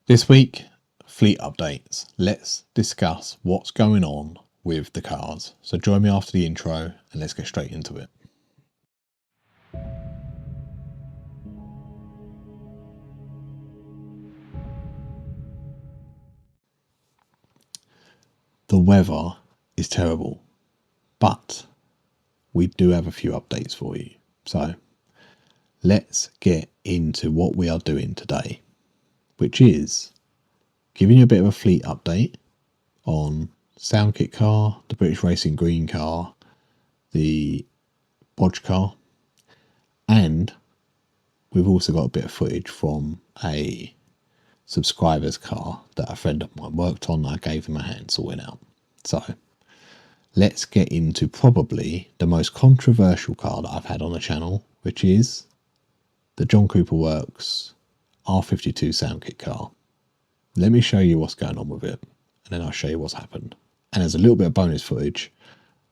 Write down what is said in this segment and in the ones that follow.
This week, fleet updates. Let's discuss what's going on with the cars. So join me after the intro and let's get straight into it. The weather is terrible, but we do have a few updates for you. So let's get into what we are doing today, which is giving you a bit of a fleet update on Soundkit Car, the British Racing Green car, the Bodge car, and we've also got a bit of footage from a subscriber's car that a friend of mine worked on. I gave them a hand sorting out. So let's get into probably the most controversial car that I've had on the channel, which is the JCW R52 Soundkit Car. Let me show you what's going on with it, and then I'll show you what's happened. And there's a little bit of bonus footage.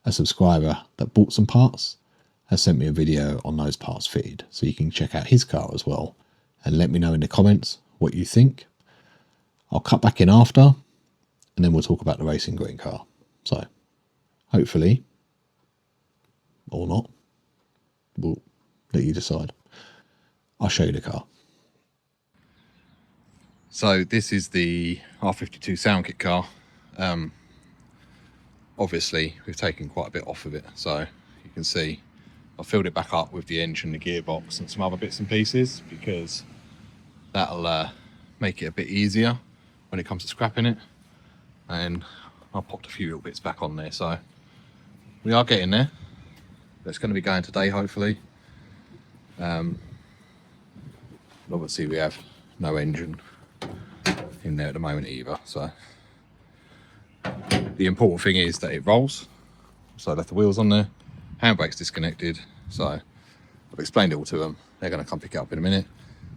A subscriber that bought some parts has sent me a video on those parts fitted, so you can check out his car as well and let me know in the comments what you think. I'll cut back in after and then we'll talk about the racing green car. So hopefully, or not, we'll let you decide. I'll show you the car. So this is the R52 Soundkit car. Obviously we've taken quite a bit off of it, so you can see I filled it back up with the engine, the gearbox and some other bits and pieces, because that'll make it a bit easier when it comes to scrapping it. And I popped a few little bits back on there, so we are getting there. It's going to be going today, hopefully. Obviously we have no engine in there at the moment either, so the important thing is that it rolls. So I left the wheels on there, handbrake's disconnected, so I've explained it all to them. They're going to come pick it up in a minute.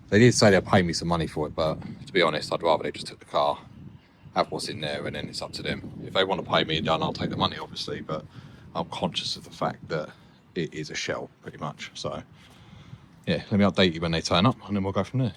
They did say they'll pay me some money for it, but to be honest, I'd rather they just took the car, have what's in there, and then it's up to them. If they want to pay me, then I'll take the money, obviously, but I'm conscious of the fact that it is a shell, pretty much. So yeah, let me update you when they turn up, and then we'll go from there.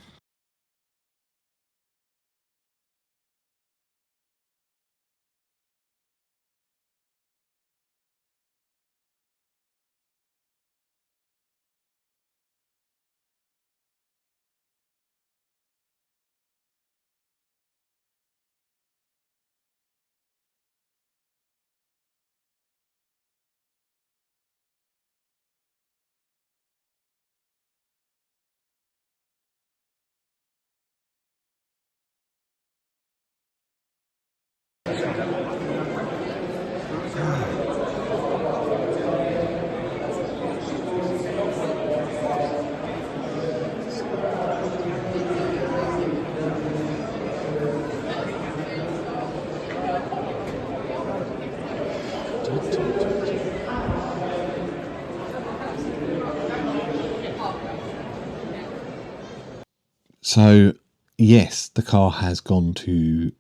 So yes, the car has gone to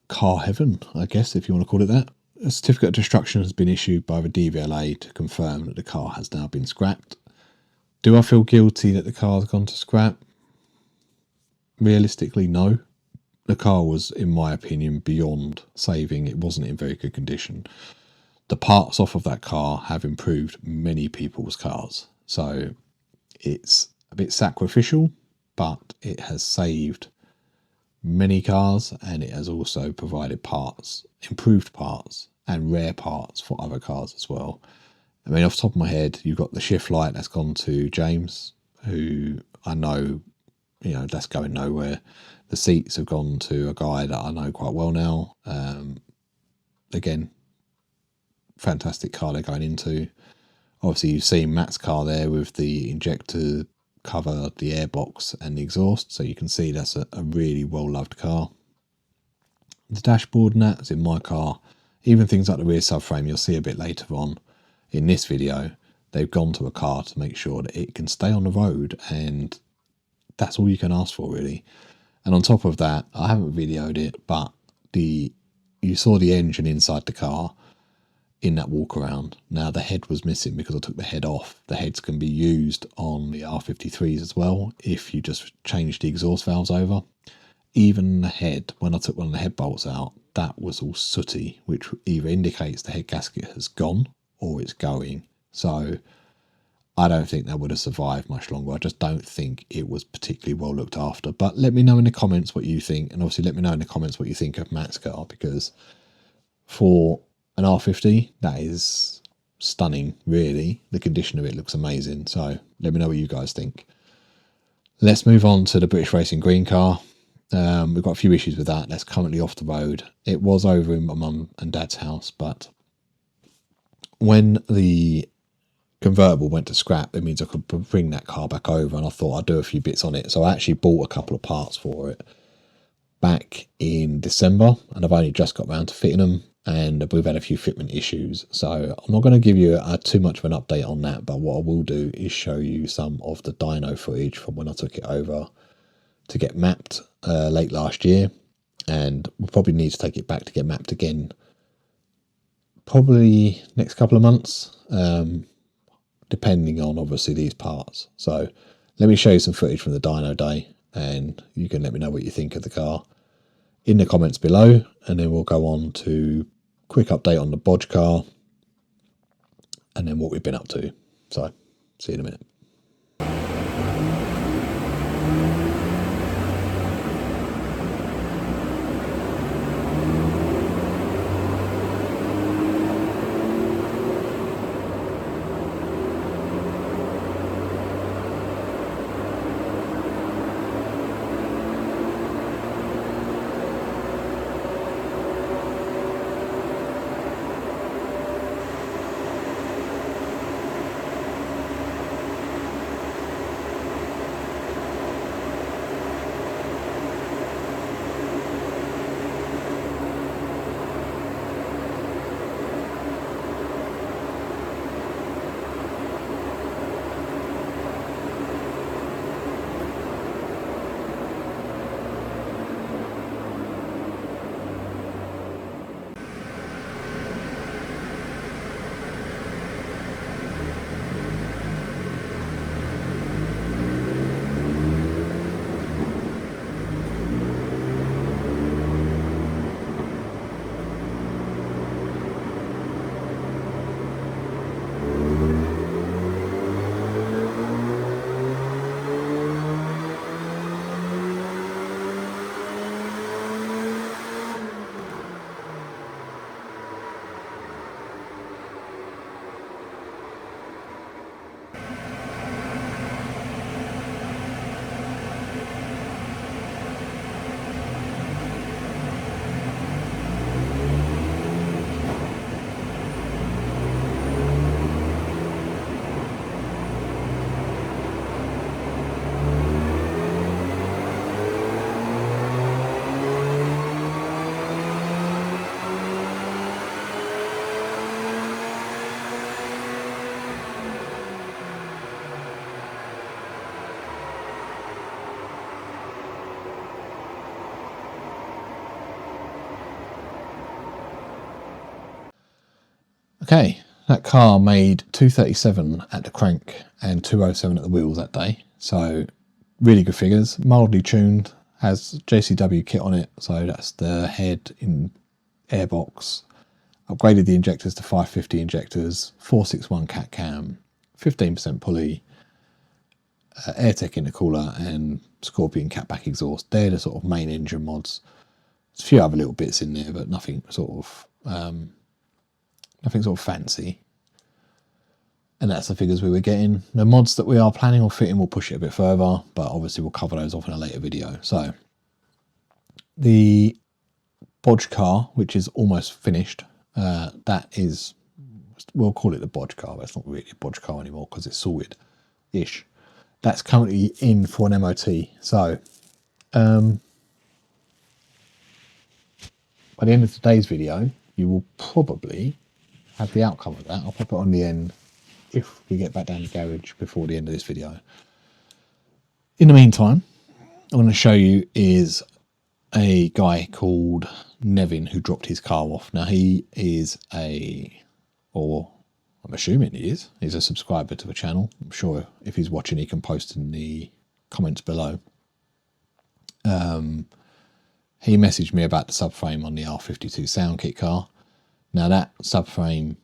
car heaven, I guess, if you want to call it that. A certificate of destruction has been issued by the DVLA to confirm that the car has now been scrapped. Do I feel guilty that the car has gone to scrap? Realistically, no. The car was, in my opinion, beyond saving. It wasn't in very good condition. The parts off of that car have improved many people's cars. So it's a bit sacrificial, but it has saved many cars, and it has also provided parts, improved parts and rare parts for other cars as well. I mean, off the top of my head, you've got the shift light that's gone to James, who I know, you know, that's going nowhere. The seats have gone to a guy that I know quite well now. Again, fantastic car they're going into. Obviously you've seen Matt's car there with the injector cover, the airbox and the exhaust, so you can see that's a really well loved car. The dashboard and that's in my car, even things like the rear subframe you'll see a bit later on in this video, they've gone to a car to make sure that it can stay on the road, and that's all you can ask for really. And on top of that, I haven't videoed it, but you saw the engine inside the car in that walk around. Now the head was missing because I took the head off. The heads can be used on the R53s as well if you just change the exhaust valves over. even the head, when I took one of the head bolts out, that was all sooty, which either indicates the head gasket has gone or it's going. So I don't think that would have survived much longer. I just don't think it was particularly well looked after. But let me know in the comments what you think, and obviously let me know in the comments what you think of Matt's car, because for an R50, that is stunning, really. The condition of it looks amazing. So let me know what you guys think. Let's move on to the British Racing Green car. We've got a few issues with that. That's currently off the road. It was over in my mum and dad's house, but when the convertible went to scrap, it means I could bring that car back over, and I thought I'd do a few bits on it. So I actually bought a couple of parts for it back in December, and I've only just got around to fitting them, and we've had a few fitment issues. So I'm not going to give you too much of an update on that, but what I will do is show you some of the dyno footage from when I took it over to get mapped late last year, and we'll probably need to take it back to get mapped again probably next couple of months, depending on obviously these parts. So let me show you some footage from the dyno day, and you can let me know what you think of the car in the comments below, and then we'll go on to quick update on the Bodge car and then what we've been up to. So see you in a minute. Okay, that car made 237 at the crank and 207 at the wheels that day. So really good figures, mildly tuned, has JCW kit on it. So that's the head in airbox. Upgraded the injectors to 550 injectors, 461 cat cam, 15% pulley, AirTech intercooler and Scorpion catback exhaust. They're the sort of main engine mods. There's a few other little bits in there, but nothing sort of fancy. And that's the figures we were getting. The mods that we are planning on fitting will push it a bit further, but obviously we'll cover those off in a later video. So the Bodge car, which is almost finished, that is, we'll call it the Bodge car, but it's not really a Bodge car anymore because it's sorted-ish. That's currently in for an MOT. So by the end of today's video, you will probably have the outcome of that. I'll pop it on the end if we get back down the garage before the end of this video. In the meantime, I'm going to show you is a guy called Nevin who dropped his car off. Now he is or I'm assuming he's a subscriber to the channel. I'm sure if he's watching he can post in the comments below. he messaged me about the subframe on the R52 Soundkit car. Now that subframe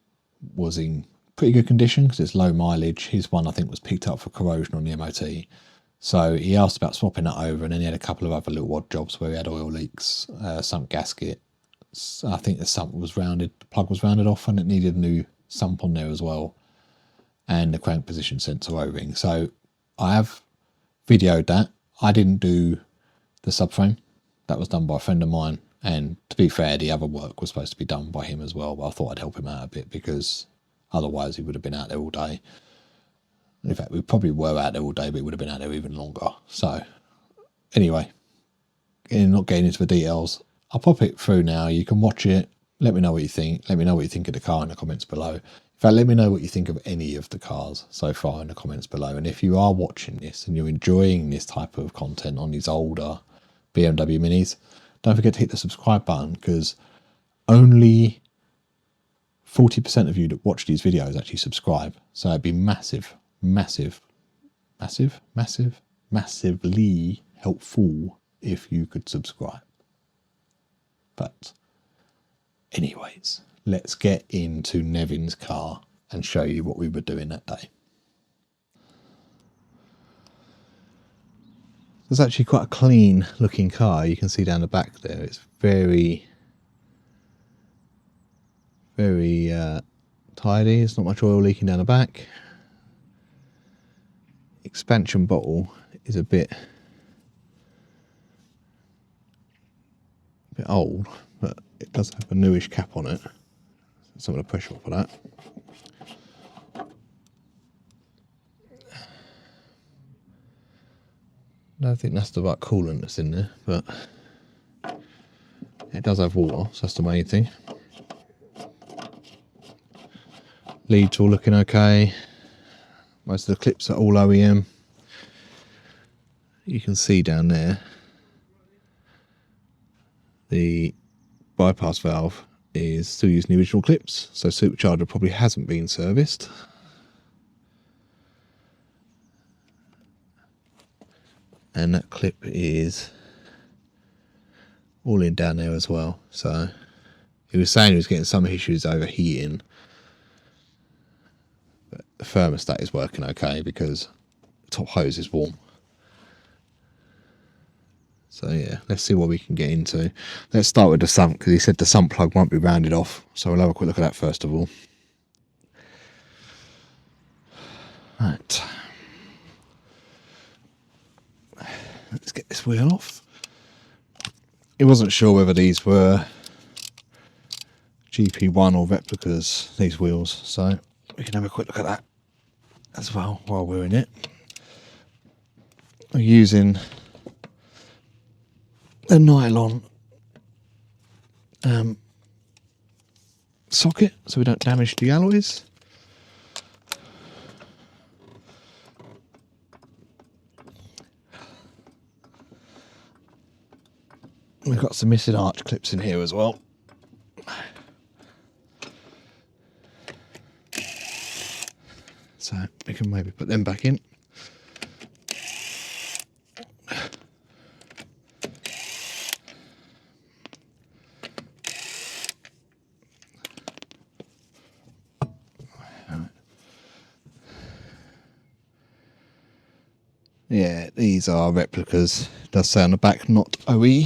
was in pretty good condition because it's low mileage. His one I think was picked up for corrosion on the MOT. So he asked about swapping that over, and then he had a couple of other little odd jobs where he had oil leaks, sump gasket. I think the sump was rounded, the plug was rounded off, and it needed a new sump on there as well, and the crank position sensor O-ring. So I have videoed that. I didn't do the subframe. That was done by a friend of mine, and to be fair, the other work was supposed to be done by him as well, but I thought I'd help him out a bit because otherwise he would have been out there all day. In fact, we probably were out there all day, but it would have been out there even longer. So anyway, not getting into the details, I'll pop it through now. You can watch it. Let me know what you think. Let me know what you think of the car in the comments below. In fact, let me know what you think of any of the cars so far in the comments below. And if you are watching this and you're enjoying this type of content on these older BMW Minis, don't forget to hit the subscribe button, because only 40% of you that watch these videos actually subscribe. So it'd be massively helpful if you could subscribe. But anyways, let's get into Nevin's car and show you what we were doing that day. It's actually quite a clean looking car. You can see down the back there, it's very tidy. There's not much oil leaking down the back. Expansion bottle is a bit old, but it does have a newish cap on it. Some of the pressure off of that. I don't think that's the right coolant that's in there, but it does have water, so that's the main thing. Leads all looking okay. Most of the clips are all OEM. You can see down there the bypass valve is still using the original clips, so supercharger probably hasn't been serviced. And that clip is all in down there as well. So he was saying he was getting some issues overheating, but the thermostat is working okay because the top hose is warm. So yeah, let's see what we can get into. Let's start with the sump, because he said the sump plug won't be rounded off. So we'll have a quick look at that first of all. Right. Let's get this wheel off. He wasn't sure whether these were GP1 or replicas, these wheels. So we can have a quick look at that as well while we're in it. We're using a nylon socket so we don't damage the alloys. We've got some missing arch clips in here as well. So we can maybe put them back in. Yeah, these are replicas. It does say on the back, not OE.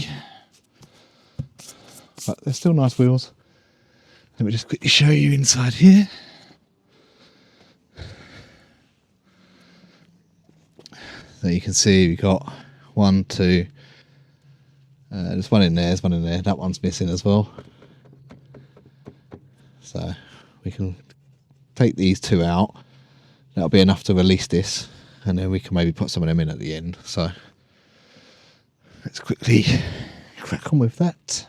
But they're still nice wheels. Let me just quickly show you inside here. So you can see we've got 1, 2. There's one in there, there's one in there. That one's missing as well. So we can take these 2 out. That'll be enough to release this. And then we can maybe put some of them in at the end. So let's quickly crack on with that.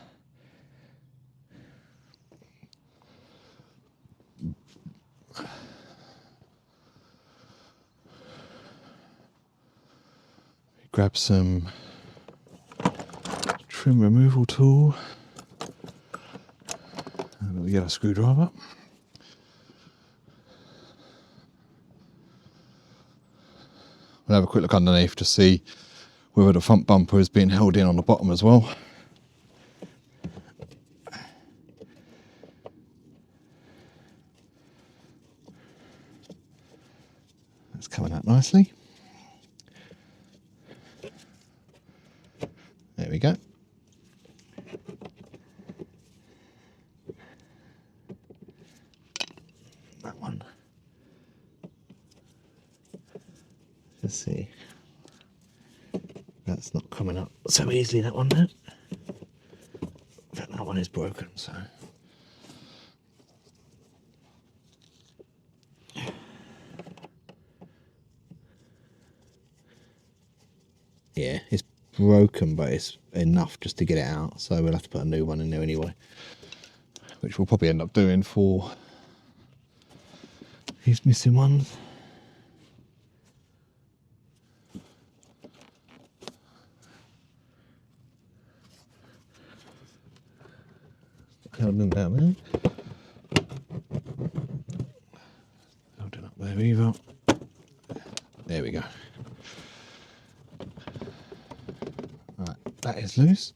Grab some trim removal tool, a little yellow screwdriver. We'll have a quick look underneath to see whether the front bumper is being held in on the bottom as well. coming out nicely. There we go. That one. Let's see. That's not coming up so easily, that one there. In fact, that one is broken, so. Yeah, it's broken, but it's enough just to get it out, so we'll have to put a new one in there anyway, which we'll probably end up doing for these missing ones. Holding down there. Holding up there either. There we go. Right, that is loose.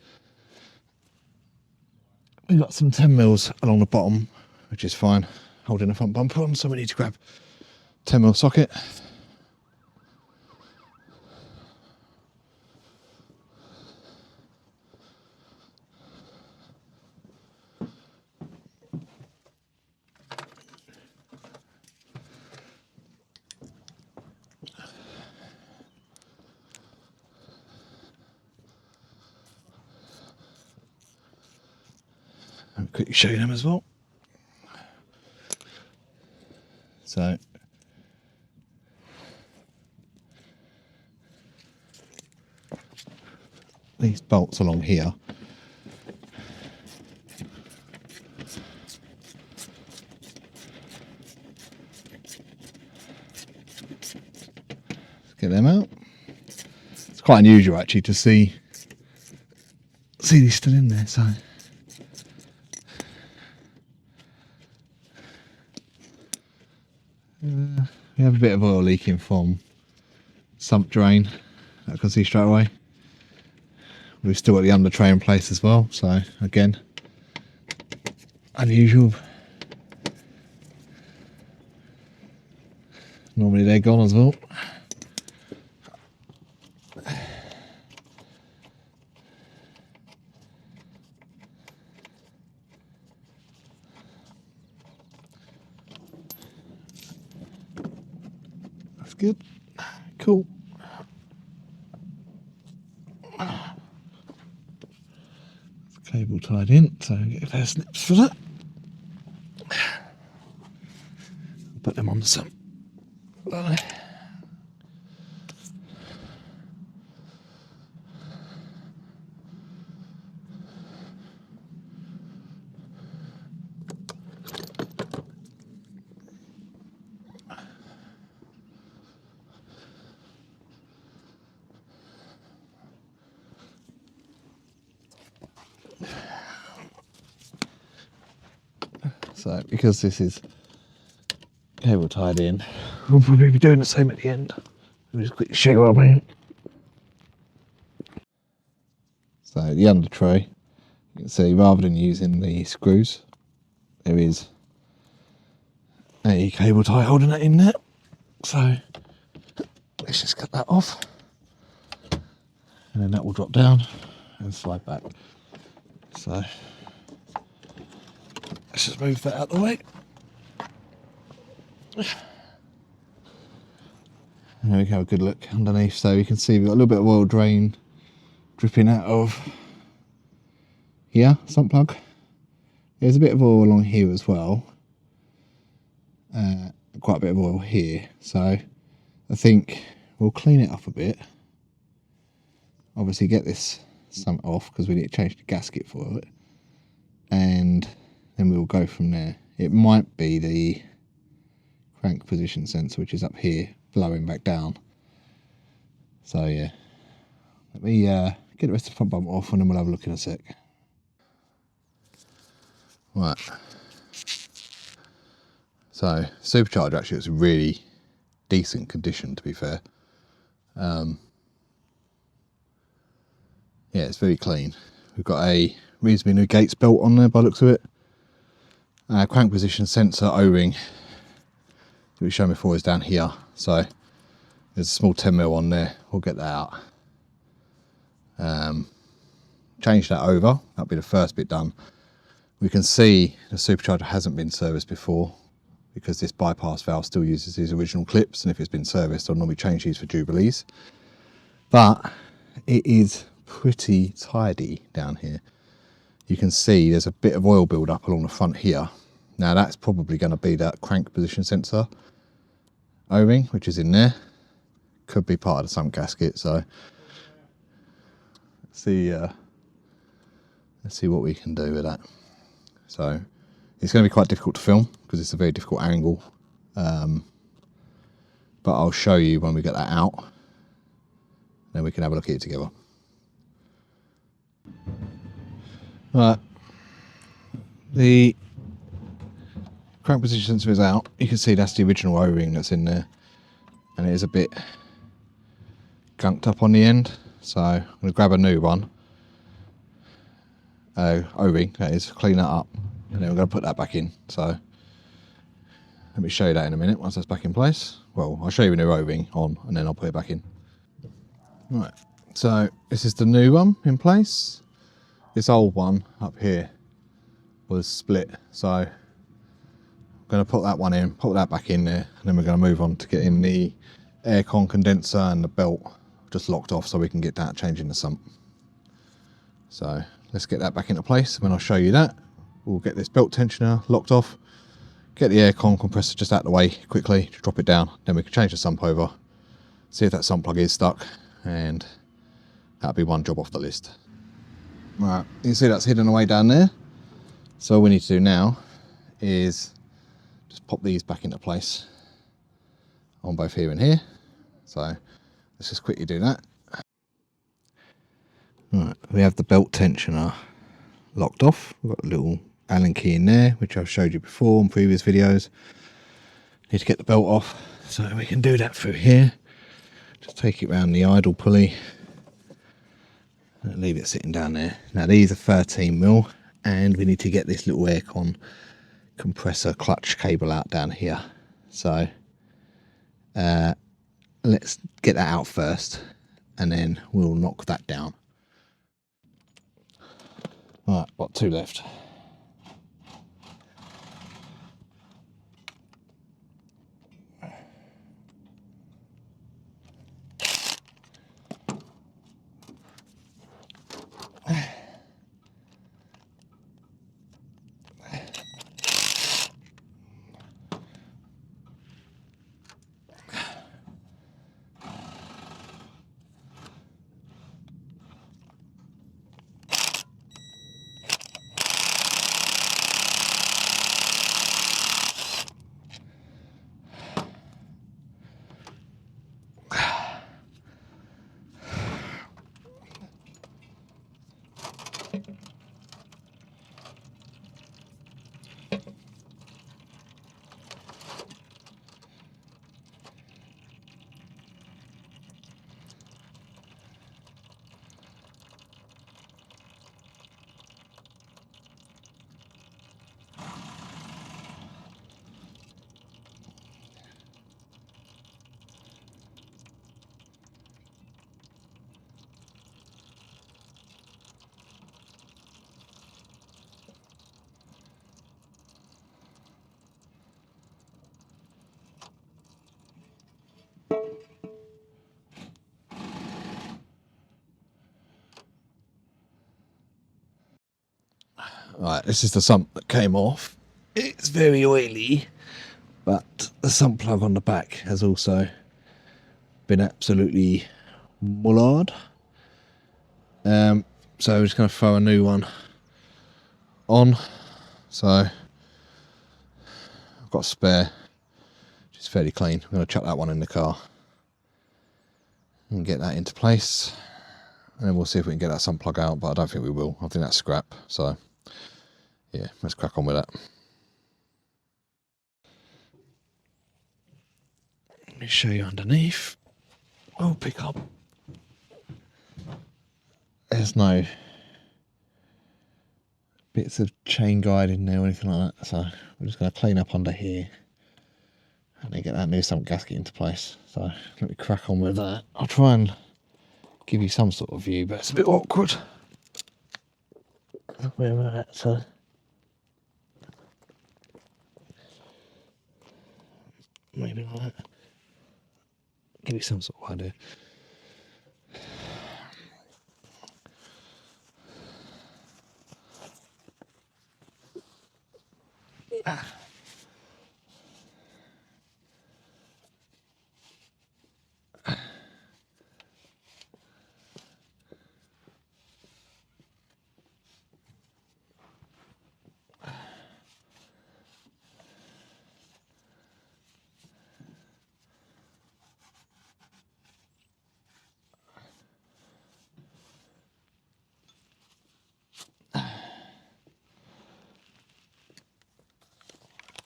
We've got some 10mm along the bottom, which is fine, holding the front bumper on, so we need to grab 10mm socket. I'll quickly show you them as well. So these bolts along here, let's get them out. It's quite unusual actually to see these still in there, so we have a bit of oil leaking from sump drain, I can see straight away. We've still got the under tray in place as well, so again, unusual. Normally they're gone as well. That's good. Cool. Cable tied in, so get a pair of snips for that. Put them on the sump. So because this is cable tied in, we'll probably be doing the same at the end. We'll just quickly show you what I mean. So the under tray, you can see rather than using the screws, there is a cable tie holding that in there. So let's just cut that off, and then that will drop down and slide back. So let's just move that out of the way. There we go, a good look underneath. So you can see we've got a little bit of oil drain dripping out of here, sump plug. There's a bit of oil along here as well. Quite a bit of oil here. So I think we'll clean it up a bit. Obviously get this sump off because we need to change the gasket for it. And then we'll go from there. It might be the crank position sensor, which is up here, blowing back down. So yeah, let me get the rest of the front bumper off and then we'll have a look in a sec. Right. So supercharger actually was in really decent condition, to be fair. Yeah, it's very clean. We've got a reasonably new gates belt on there by the looks of it. Crank position sensor O-ring that we showed before is down here. So There's a small 10mm on there. We'll get that out. Change that over. That'll be the first bit done. We can see the supercharger hasn't been serviced before because this bypass valve still uses these original clips, and if it's been serviced, I'll normally change these for Jubilees. But it is pretty tidy down here. You can see there's a bit of oil build up along the front here. Now that's probably going to be that crank position sensor O-ring, which is in there. Could be part of the sump gasket, so let's see what we can do with that. So it's going to be quite difficult to film because it's a very difficult angle, but I'll show you when we get that out, then we can have a look at it together. Right, the crank position sensor is out. You can see that's the original O-ring that's in there, and it is a bit gunked up on the end, so I'm going to grab a new one, O-ring that is, clean that up, and then we're going to put that back in. So let me show you that in a minute once that's back in place. Well, I'll show you a new O-ring on and then I'll put it back in. Right, so this is the new one in place. This old one up here was split, so I'm going to put that one in, put that back in there, and then we're going to move on to getting the aircon condenser and the belt just locked off so we can get that changing the sump. So let's get that back into place, and when I'll show you that, we'll get this belt tensioner locked off, get the aircon compressor just out of the way quickly, to drop it down, then we can change the sump over, see if that sump plug is stuck, and that'll be one job off the list. Right, you can see that's hidden away down there. So all we need to do now is just pop these back into place on both here and here. So let's just quickly do that. Right, we have the belt tensioner locked off. We've got a little Allen key in there, which I've showed you before in previous videos. Need to get the belt off, so we can do that through here. Just take it around the idle pulley and leave it sitting down there. Now these are 13mm, and we need to get this little aircon compressor clutch cable out down here. So let's get that out first, and then we'll knock that down. Right, got two left. Right, this is the sump that came off. It's very oily, but the sump plug on the back has also been absolutely mullard. So we're just going to throw a new one on. So I've got a spare, which is fairly clean. I'm going to chuck that one in the car and get that into place, and then we'll see if we can get that sump plug out, but I don't think we will. I think that's scrap. So yeah, let's crack on with that. Let me show you underneath. Oh, pick up. There's no bits of chain guide in there or anything like that, so we're just going to clean up under here and then get that new sump gasket into place. So let me crack on with that. I'll try and give you some sort of view, but it's a bit awkward where we're at. So maybe like that. Give you some sort of idea.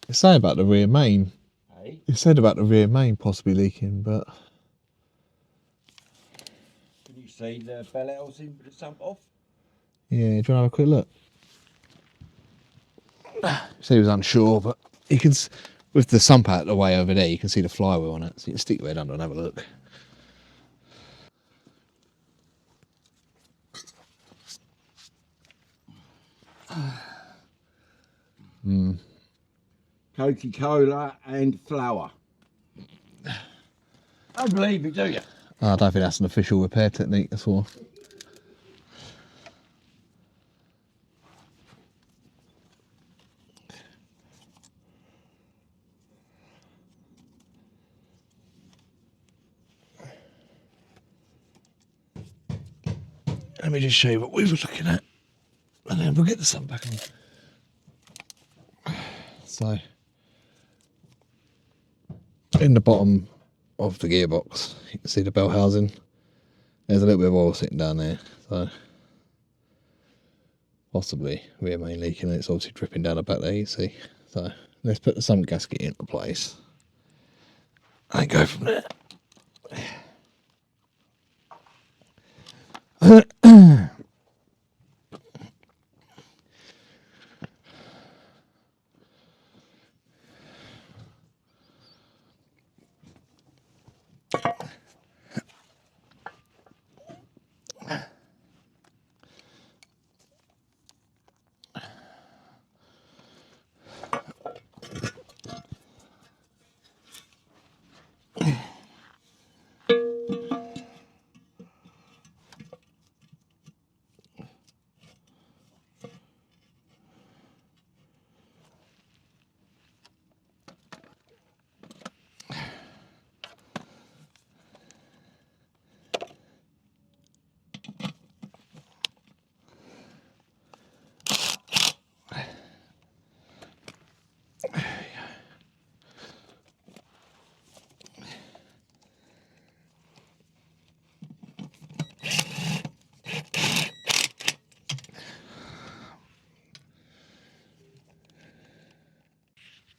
You say about the rear main. Hey? You said about the rear main possibly leaking, but Can you see the bell housing with the sump off? yeah, do you want to have a quick look? So he was unsure, but you can, with the sump out the way over there, you can see the flywheel on it, so you can stick your head under and have a look. Coca-Cola and flour. I don't believe me, do you? I don't think that's an official repair technique, that's all. Let me just show you what we were looking at, and then we'll get the sump back on. So, in the bottom of the gearbox, you can see the bell housing. There's a little bit of oil sitting down there, so possibly rear main leaking, and it's obviously dripping down the back there, you see. So let's put the sump gasket into place and go from there.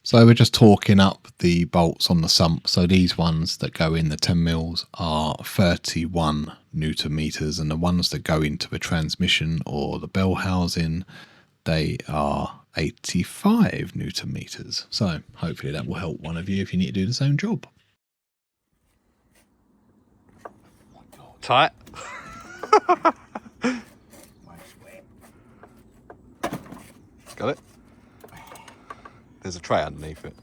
So we're just torquing up the bolts on the sump. So these ones that go in the 10 mils are 31 Newton meters, and the ones that go into the transmission or the bell housing, they are 85 Newton meters. So hopefully that will help one of you if you need to do the same job. Tight. Got it? There's a tray underneath it.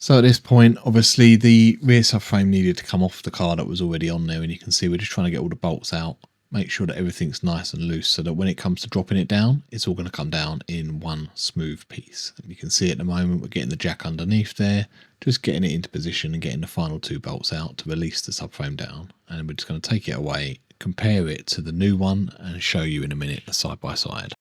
So at this point, obviously the rear subframe needed to come off the car that was already on there, and you can see we're just trying to get all the bolts out, make sure that everything's nice and loose so that when it comes to dropping it down, it's all going to come down in one smooth piece. And you can see at the moment we're getting the jack underneath there, just getting it into position and getting the final 2 bolts out to release the subframe down. And we're just going to take it away, compare it to the new one, and show you in a minute the side by side.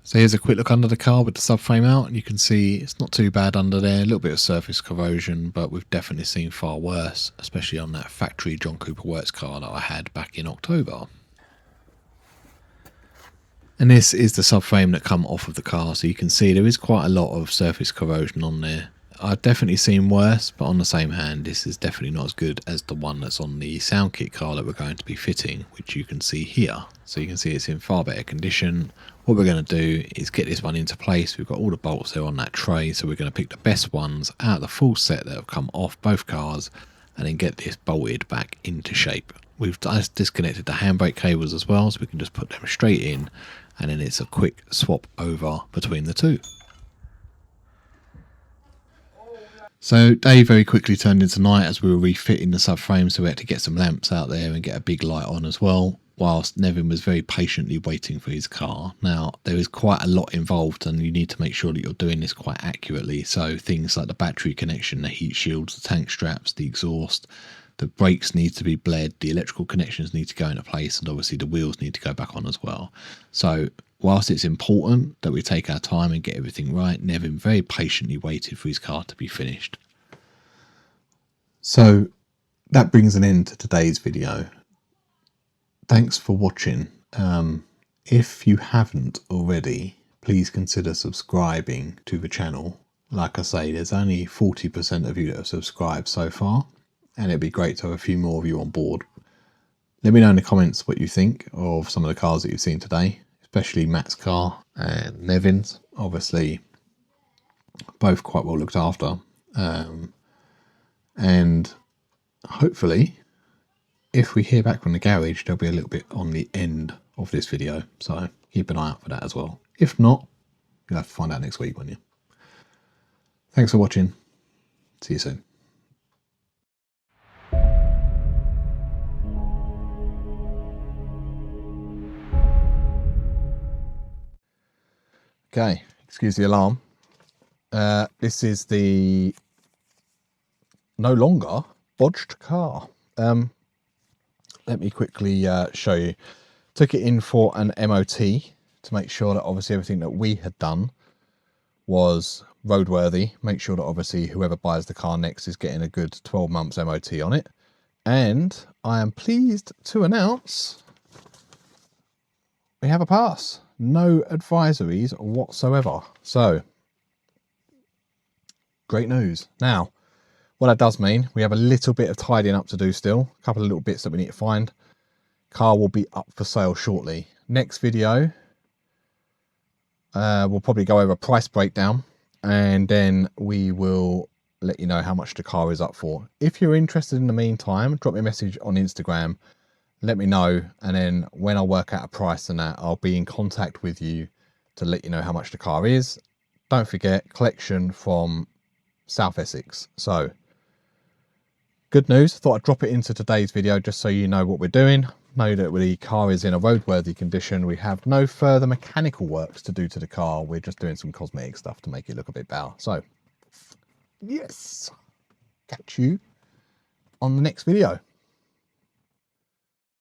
So here's a quick look under the car with the subframe out, and you can see it's not too bad under there. A little bit of surface corrosion, but we've definitely seen far worse, especially on that factory John Cooper Works car that I had back in October. And this is the subframe that come off of the car, so you can see there is quite a lot of surface corrosion on there. I've definitely seen worse, but on the same hand, this is definitely not as good as the one that's on the Soundkit car that we're going to be fitting, which you can see here. So you can see it's in far better condition. What we're going to do is get this one into place. We've got all the bolts there on that tray, so we're going to pick the best ones out of the full set that have come off both cars and then get this bolted back into shape. We've disconnected the handbrake cables as well, so we can just put them straight in, and then it's a quick swap over between the two. So day very quickly turned into night as we were refitting the subframe, so we had to get some lamps out there and get a big light on as well, whilst Nevin was very patiently waiting for his car. Now, there is quite a lot involved, and you need to make sure that you're doing this quite accurately. So things like the battery connection, the heat shields, the tank straps, the exhaust, the brakes need to be bled, the electrical connections need to go into place, and obviously the wheels need to go back on as well. So whilst it's important that we take our time and get everything right, Nevin very patiently waited for his car to be finished. So that brings an end to today's video. Thanks for watching. If you haven't already, please consider subscribing to the channel. Like I say, there's only 40% of you that have subscribed so far, and it'd be great to have a few more of you on board. Let me know in the comments what you think of some of the cars that you've seen today, especially Matt's car and Nevin's. Obviously, both quite well looked after. And hopefully, if we hear back from the garage, they'll be a little bit on the end of this video. So keep an eye out for that as well. If not, you'll have to find out next week, won't you? Thanks for watching. See you soon. Okay, excuse the alarm. This is the no longer bodged car. Let me quickly show you. Took it in for an MOT to make sure that obviously everything that we had done was roadworthy. Make sure that obviously whoever buys the car next is getting a good 12 months MOT on it. And I am pleased to announce we have a pass. No advisories whatsoever. So, great news. Now, what that does mean, we have a little bit of tidying up to do still. A couple of little bits that we need to find. Car will be up for sale shortly. Next video, we'll probably go over a price breakdown, and then we will let you know how much the car is up for. If you're interested in the meantime, drop me a message on Instagram. Let me know, and then when I work out a price and that, I'll be in contact with you to let you know how much the car is. Don't forget, collection from South Essex. So, good news. Thought I'd drop it into today's video just so you know what we're doing. Know that the car is in a roadworthy condition. We have no further mechanical works to do to the car. We're just doing some cosmetic stuff to make it look a bit better. So, yes, catch you on the next video.